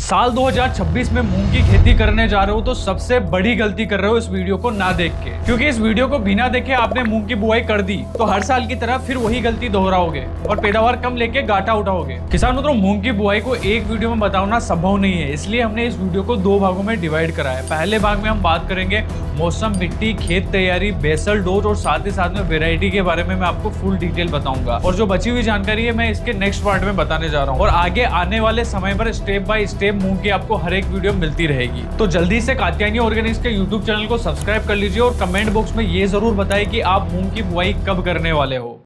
साल 2026 में मूंग की खेती करने जा रहे हो तो सबसे बड़ी गलती कर रहे हो इस वीडियो को ना देख के, क्योंकि इस वीडियो को बिना देखे आपने मूंग की बुआई कर दी तो हर साल की तरह फिर वही गलती दोहराओगे और पैदावार कम लेके घाटा उठाओगे। किसान मित्रों, मूंग की बुआई को एक वीडियो में बताना संभव नहीं है, इसलिए हमने इस वीडियो को दो भागों में डिवाइड करा है। पहले भाग में हम बात करेंगे मौसम, मिट्टी, खेत तैयारी, बेसल डोज और साथ ही साथ में वेरायटी के बारे में मैं आपको फुल डिटेल बताऊंगा, और जो बची हुई जानकारी है मैं इसके नेक्स्ट पार्ट में बताने जा रहा हूँ। और आगे आने वाले समय पर स्टेप बाय स्टेप मूंग की आपको हर एक वीडियो मिलती रहेगी। तो जल्दी से कात्यायनी ऑर्गेनिक्स के यूट्यूब चैनल को सब्सक्राइब कर लीजिए और कमेंट बॉक्स में ये जरूर बताएं कि आप मूंग की बुआई कब करने वाले हो।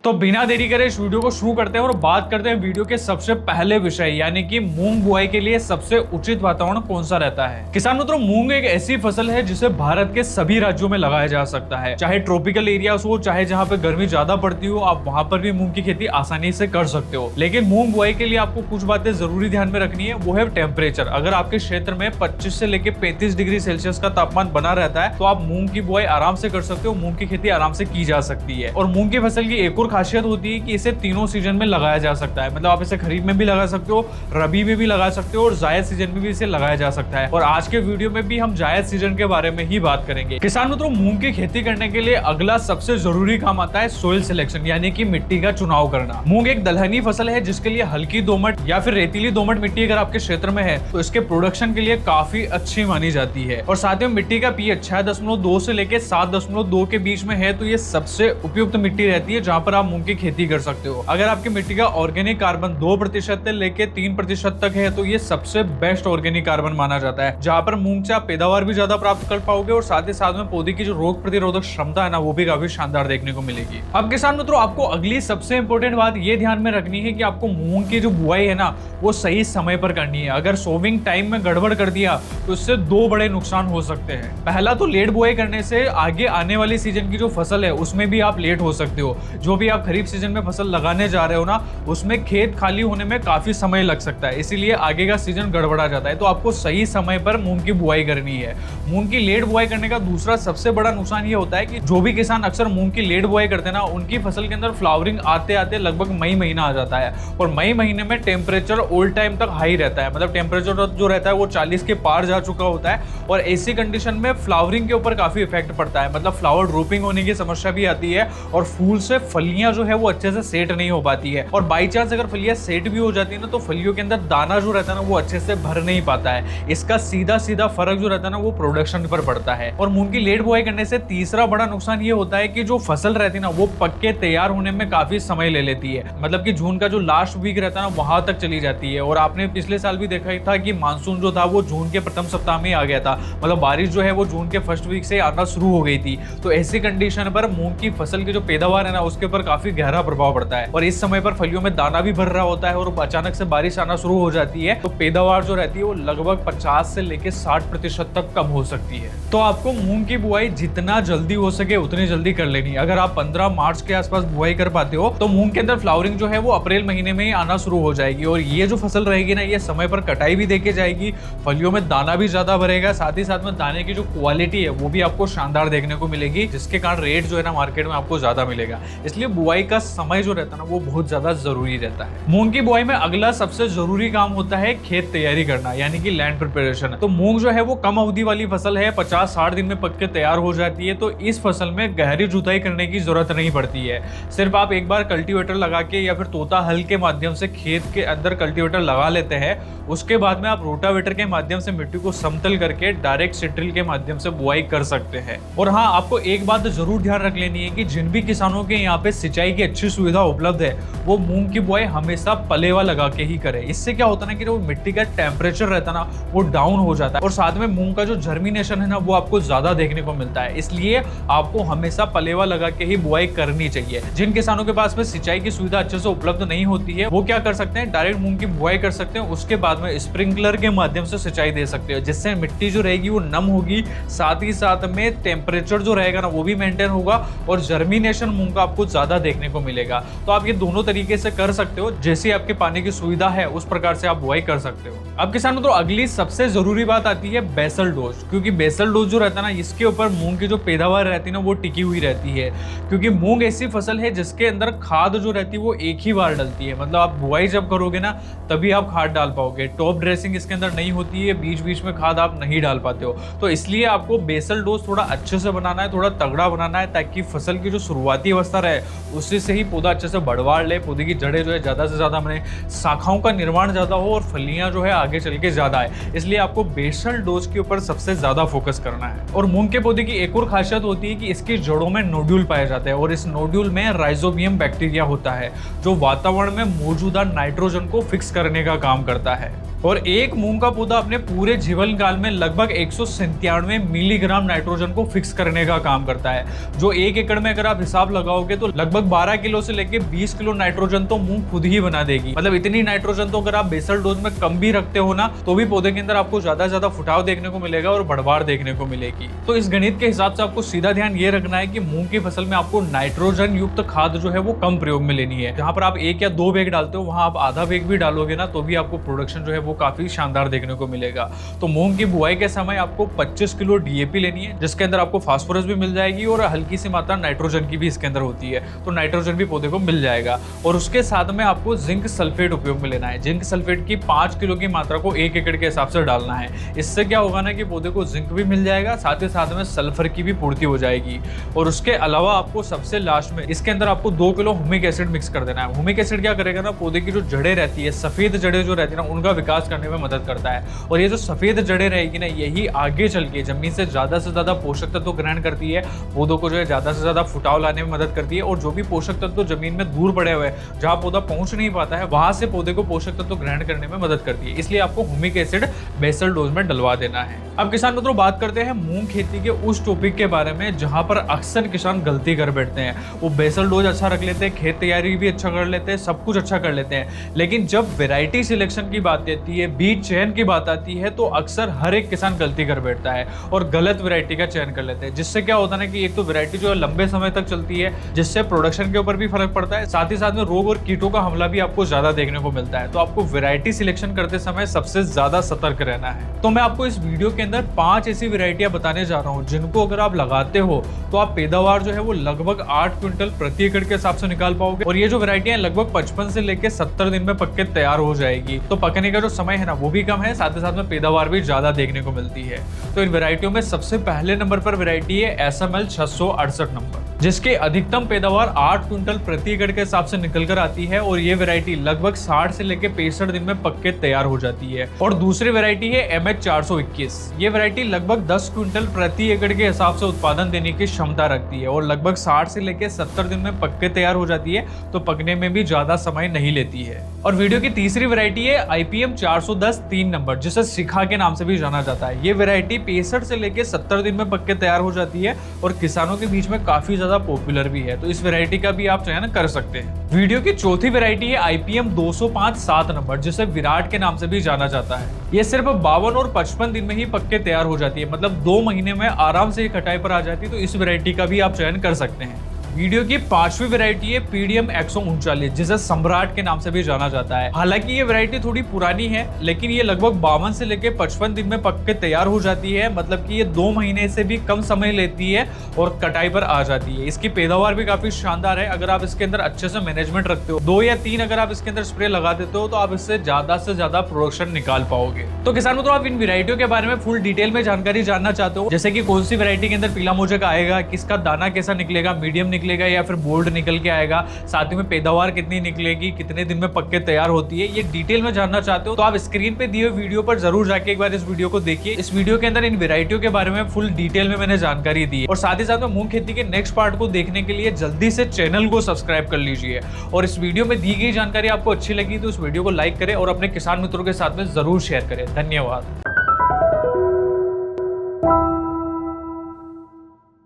तो बिना देरी करे इस वीडियो को शुरू करते हैं और बात करते हैं वीडियो के सबसे पहले विषय, यानी कि मूंग बुआई के लिए सबसे उचित वातावरण कौन सा रहता है। किसान मित्रों, मूंग एक ऐसी फसल है जिसे भारत के सभी राज्यों में लगाया जा सकता है, चाहे ट्रॉपिकल एरिया हो, चाहे जहां पे गर्मी ज्यादा पड़ती हो, आप वहां पर भी मूंग की खेती आसानी से कर सकते हो। लेकिन मूंग बुआई के लिए आपको कुछ बातें जरूरी ध्यान में रखनी है, वो है टेम्परेचर। अगर आपके क्षेत्र में 25 से लेकर 35 डिग्री सेल्सियस का तापमान बना रहता है तो आप मूंग की बुआई आराम से कर सकते हो, मूंग की खेती आराम से की जा सकती है। और मूंग की फसल की एक और खासियत होती है कि इसे तीनों सीजन में लगाया जा सकता है, मतलब आप इसे खरीफ में भी लगा सकते हो, रबी में भी लगा सकते हो और जायद सीजन में भी इसे लगाया जा सकता है। और आज के वीडियो में भी हम जायद सीजन के बारे में ही बात करेंगे। किसान मित्रों, मूंग की खेती करने के लिए अगला सबसे जरूरी काम आता है सोइल सिलेक्शन, यानी कि मिट्टी का चुनाव करना। मूंग एक दलहनी फसल है जिसके लिए हल्की दोमट या फिर रेतीली दोमट मिट्टी अगर आपके क्षेत्र में है तो इसके प्रोडक्शन के लिए काफी अच्छी मानी जाती है। और साथ में मिट्टी का पीएच 6.2 से लेकर 7.2 के बीच में है तो ये सबसे उपयुक्त मिट्टी रहती है जहां पर आप मूंग की खेती कर सकते हो। अगर आपकी मिट्टी का ऑर्गेनिक कार्बन 2% से लेके 3% तक है तो ये सबसे बेस्ट ऑर्गेनिक कार्बन माना जाता है, जहां पर मूंग से आप पैदावार भी ज्यादा प्राप्त कर पाओगे और साथ ही साथ में पौधे की जो रोग प्रतिरोधक क्षमता है ना, वो भी काफी शानदार देखने को मिलेगी। अब किसान मित्रों, आपको अगली सबसे इंपॉर्टेंट बात ये ध्यान में रखनी है कि आपको मूंग की जो बुआई है ना वो सही समय पर करनी है। अगर सोविंग टाइम में गड़बड़ कर दिया तो इससे दो बड़े नुकसान हो सकते हैं। पहला तो लेट बुआई करने से आगे आने वाली सीजन की जो फसल है उसमें भी आप लेट हो सकते हो। जो भी आप खरीफ सीजन में फसल लगाने जा रहे हो ना, उसमें खेत खाली होने में काफी समय लग सकता है, इसीलिए आगे का सीजन गड़बड़ा जाता है। तो आपको सही समय पर मूंग की बुआई करनी है। मूंग की लेट बुआई करने का दूसरा सबसे बड़ा नुकसान ये होता है कि जो भी किसान अक्सर मूंग की लेट बुआई करते हैं ना, उनकी फसल के अंदर फ्लावरिंग आते आते लगभग मई महीना आ जाता है और मई महीने में टेम्परेचर ऑल टाइम तक हाई रहता है, मतलब टेम्परेचर जो रहता है वो 40 के पार जा चुका होता है। और ऐसी कंडीशन में फ्लावरिंग के ऊपर काफी इफेक्ट पड़ता है, मतलब फ्लावर ड्रूपिंग होने की समस्या भी आती है और फूल से फलियां जो है वो अच्छे से सेट नहीं हो पाती है। और बाई चांस अगर फलियां सेट भी हो जाती है ना तो फलियों के अंदर दाना जो रहता है ना वो अच्छे से भर नहीं पाता है। इसका सीधा सीधा फर्क जो रहता है ना वो प्रोडक्शन पर पड़ता है। और मूंग की लेट बुआई करने से तीसरा बड़ा नुकसान ये होता है कि जो फसल रहती है ना वो पक के तैयार होने में काफी समय ले लेती है, मतलब कि जून का जो लास्ट वीक रहता है ना वहां तक चली जाती है। और आपने पिछले साल भी देखा था कि मानसून जो था वो जून के प्रथम सप्ताह में आ गया था, मतलब बारिश जो है वो जून के फर्स्ट वीक से आना शुरू हो गई थी। तो ऐसी कंडीशन पर मूंग की फसल की जो पैदावार है ना उसके ऊपर काफी गहरा प्रभाव पड़ता है। और इस समय पर फलियों में दाना भी भर रहा होता है और अचानक से बारिश आना शुरू हो जाती है तो पैदावार जो रहती है वो लगभग 50 से लेकर 60% तक कम हो सकती है। तो आपको मूंग की बुआई जितना जल्दी हो सके उतनी जल्दी कर लेनी है। अगर आप 15 मार्च के आसपास बुआई कर पाते हो तो मूंग के अंदर फ्लावरिंग जो है वो अप्रैल महीने में ही आना शुरू हो जाएगी और ये जो फसल रहेगी ना ये समय पर कटाई भी देके जाएगी, फलियों में दाना भी ज्यादा भरेगा, साथ ही साथ में दाने की जो क्वालिटी है वो भी आपको शानदार देखने को मिलेगी, जिसके कारण रेट जो है ना मार्केट में आपको ज्यादा मिलेगा। इसलिए बुआई का समय जो रहता है ना वो बहुत ज्यादा जरूरी रहता है। मूंग की बुआई में अगला सबसे जरूरी काम होता है खेत तैयारी करना, यानी कि लैंड प्रिपरेशन। तो मूंग जो है वो कम अवधि वाली फसल है, 50-60 दिन में पक के तैयार हो जाती है। तो इस फसल में गहरी जुताई करने की जरूरत नहीं पड़ती है। सिर्फ आप एक बार कल्टीवेटर लगा के या फिर तोता हल के माध्यम से खेत के अंदर कल्टीवेटर लगा लेते हैं, उसके बाद में आप रोटावेटर के माध्यम से मिट्टी को समतल करके डायरेक्ट सीड्रिल के माध्यम से बुआई कर सकते हैं। और हाँ, आपको एक बात जरूर ध्यान रख लेनी है कि जिन भी किसानों के यहाँ पे सिंचाई की अच्छी सुविधा उपलब्ध है वो मूंग की बुआई हमेशा पलेवा लगा के ही करे। इससे क्या होता है ना कि जो मिट्टी का टेम्परेचर रहता है ना वो डाउन हो जाता है और साथ में मूंग का जो जर्मिनेशन है ना वो आपको ज्यादा देखने को मिलता है। इसलिए आपको हमेशा पलेवा लगा के ही बुआई करनी चाहिए। जिन किसानों के पास में सिंचाई की सुविधा अच्छे से उपलब्ध नहीं होती है वो क्या कर सकते हैं, डायरेक्ट मूंग की बुआई कर सकते हैं, उसके बाद में स्प्रिंकलर के माध्यम से सिंचाई दे सकते हो, जिससे मिट्टी जो रहेगी वो नम होगी, साथ ही साथ में टेम्परेचर जो रहेगा ना वो भी मेंटेन होगा और जर्मिनेशन मूंग का आपको ज्यादा देखने को मिलेगा। तो आप ये दोनों तरीके से कर सकते हो, जैसी आपके पानी की सुविधा है उस प्रकार से आप बुआई कर सकते हो। अब किसानों तो अगली सबसे जरूरी बात आती है बेसल डोज, क्योंकि बेसल डोज जो रहता है ना, इसके ऊपर मूंग की जो पैदावार रहती है ना वो टिकी हुई रहती है, क्योंकि मूंग ऐसी फसल है जिसके अंदर खाद जो रहती है वो एक ही बार डलती है। मतलब आप बुआई जब करोगे ना तभी आप खाद डाल पाओगे, टॉप ड्रेसिंग इसके अंदर नहीं होती है, बीच बीच में खाद आप नहीं डाल पाते हो। तो इसलिए आपको बेसल डोज थोड़ा अच्छे से बनाना है, थोड़ा तगड़ा बनाना है, ताकि फसल की जो शुरुआती अवस्था रहे उससे से ही पौधा अच्छे से बढ़वाड़ ले, पौधे की जड़ें जो है ज्यादा से ज्यादा बने, शाखाओं का निर्माण ज्यादा हो और फलियां जो है आगे चल के ज्यादा आए। इसलिए आपको बेसल डोज के ऊपर सबसे ज्यादा फोकस करना है। और मूंग के पौधे की एक और खासियत होती है कि इसकी जड़ों में नोड्यूल पाए जाते हैं, और इस नोड्यूल में राइजोबियम बैक्टीरिया होता है जो वातावरण में मौजूदा नाइट्रोजन को फिक्स करने का काम करता है। और एक मूंग का पौधा अपने पूरे जीवन काल में लगभग 197 मिलीग्राम नाइट्रोजन को फिक्स करने का काम करता है, जो 1 एकड़ में अगर आप हिसाब लगाओगे तो लगभग 12 किलो से लेके 20 किलो नाइट्रोजन तो मूंग खुद ही बना देगी। मतलब इतनी नाइट्रोजन तो अगर आप बेसल डोज में कम भी रखते हो ना तो भी पौधे के अंदर आपको ज्यादा ज्यादा फुटाव देखने को मिलेगा और बढ़वाड़ देखने को मिलेगी। तो इस गणित के हिसाब से आपको सीधा ध्यान ये रखना है कि मूंग की फसल में आपको नाइट्रोजन युक्त खाद जो है वो कम प्रयोग में लेनी है। जहां पर आप 1 या 2 बैग डालते हो वहां आप आधा बैग भी डालोगे ना तो भी आपको प्रोडक्शन जो है वो काफी शानदार देखने को मिलेगा। तो मूंग की बुआई के समय आपको 25 किलो डीएपी लेनी है, जिसके अंदर आपको फास्फोरस भी मिल जाएगी और हल्की सी मात्रा नाइट्रोजन की भी इसके अंदर होती है, तो नाइट्रोजन भी पौधे को मिल जाएगा। और उसके साथ में आपको जिंक सल्फेट उपयोग में लेना है। जिंक सल्फेट की 5 किलो की मात्रा को 1 एकड़ के हिसाब से डालना है। इससे क्या होगा ना कि पौधे को जिंक भी मिल जाएगा, साथ ही साथ में सल्फर की भी पूर्ति हो जाएगी। और उसके अलावा आपको सबसे लास्ट में इसके अंदर आपको 2 किलो ह्यूमिक एसिड मिक्स कर देना है। ह्यूमिक एसिड क्या करेगा ना, पौधे की जो जड़ें रहती है, सफेद जड़ें जो रहती है ना, उनका विकास करने में मदद करता है। और ये जो सफेद जड़ें रहेगी ना, यही आगे चल के जमीन से ज्यादा पोषक तत्व ग्रहण करती है, पौधों को जो है ज्यादा से ज्यादा फुटाव लाने में मदद करती है। और जो भी पोषक तत्व जमीन में दूर पड़े हुए हैं, जहां पौधा पहुंच नहीं पाता है, वहां से पौधे को पोषक तत्व ग्रहण करने में मदद करती है। इसलिए आपको ह्यूमिक एसिड बेसल डोज में डलवा देना है। अब किसान मित्रों बात करते हैं मूंग खेती के उस टॉपिक के बारे में जहां पर अक्सर किसान गलती कर बैठते हैं। वो बेसल डोज अच्छा रख लेते हैं, खेत तैयारी भी अच्छा कर लेते हैं, सब कुछ अच्छा कर लेते हैं, लेकिन जब वैरायटी सिलेक्शन की बात आती है, बीज चयन की बात आती है, तो अक्सर हर एक किसान गलती कर बैठता है और गलत वैरायटी का चयन कर लेते हैं। जिससे क्या होता है ना कि एक तो वैरायटी जो है लंबे समय तक चलती है, जिससे प्रोडक्शन के ऊपर भी फर्क पड़ता है, साथ ही साथ में रोग और कीटों का हमला भी आपको ज्यादा देखने को मिलता है। तो आपको वैरायटी सिलेक्शन करते समय सबसे ज्यादा सतर्क रहना है। तो मैं आपको इस वीडियो के अंदर 5 ऐसी वैरायटियां बताने जा रहा हूं जिनको अगर आप लगाते हो तो आप पैदावार जो है वो लगभग 8 क्विंटल प्रति एकड़ के हिसाब से निकाल पाओगे। और ये जो वैरायटियां लगभग 55 से लेकर 70 दिन में पक के तैयार हो जाएगी। तो पकने का जो समय है ना वो भी कम है, साथ ही साथ में पैदावार भी ज्यादा देखने को मिलती है। तो इन वैरायटियों में सबसे पहले नंबर पर वैरायटी है SML 668 नंबर, जिसके अधिकतम पैदावार 8 क्विंटल प्रति एकड़ के हिसाब से निकल कर आती है। और ये वैरायटी लगभग 60 से लेकर 65 दिन में पक के तैयार हो जाती है। और दूसरी वैरायटी है MH 421। ये वैरायटी लगभग 10 क्विंटल प्रति एकड़ के हिसाब से उत्पादन देने की क्षमता रखती है और लगभग 60 से लेकर 70 दिन में पक के तैयार हो जाती है, तो पकने में भी ज्यादा समय नहीं लेती है। और वीडियो की तीसरी वैरायटी है IPM 410 3 नंबर, जिसे शिखा के नाम से भी जाना जाता है। ये वैरायटी 65 से लेकर 70 दिन में पक के तैयार हो जाती है और किसानों के बीच में काफी ज्यादा पॉपुलर भी है, तो इस वैरायटी का भी आप चयन कर सकते हैं। वीडियो की चौथी वैरायटी है IPM 205 7 नंबर, जिसे विराट के नाम से भी जाना जाता है। ये सिर्फ 52 और 55 दिन में ही पक के तैयार हो जाती है, मतलब 2 महीने में आराम से कटाई पर आ जाती है। तो इस वैरायटी का भी आप चयन कर सकते हैं। वीडियो की 5वीं वैरायटी है PDM 139, जिसे सम्राट के नाम से भी जाना जाता है। हालांकि ये वैरायटी थोड़ी पुरानी है, लेकिन ये लगभग 52 से लेकर 55 दिन में पक के तैयार हो जाती है, मतलब कि ये 2 महीने से भी कम समय लेती है और कटाई पर आ जाती है। इसकी पैदावार भी काफी शानदार है। अगर आप इसके अंदर अच्छे से मैनेजमेंट रखते हो, 2 या 3 अगर आप इसके अंदर स्प्रे लगा देते हो, तो आप इससे ज्यादा प्रोडक्शन निकाल पाओगे। तो किसान मित्रों, आप इन वैरायटियों के बारे में फुल डिटेल में जानकारी जानना चाहते हो, जैसे कि कौन सी वैरायटी के अंदर पीला मोजक आएगा, किसका दाना कैसा निकलेगा, मीडियम निकलेगा या फिर बोल्ड निकल के आएगा, साथ ही में पैदावार कितनी निकलेगी, कितने दिन में पक के तैयार होती है, ये डिटेल में जानना चाहते हो तो आप स्क्रीन पे दिए हुए वीडियो पर जरूर जाके एक बार इस वीडियो को देखिए। इस वीडियो के अंदर इन वैरायटियों के बारे में फुल डिटेल में मैंने जानकारी दी है। और साथ ही साथ में मूंग खेती के नेक्स्ट पार्ट को देखने के लिए जल्दी से चैनल को सब्सक्राइब कर लीजिए। और इस वीडियो में दी गई जानकारी आपको अच्छी लगी तो इस वीडियो को लाइक करें और अपने किसान मित्रों के साथ में जरूर शेयर करें। धन्यवाद।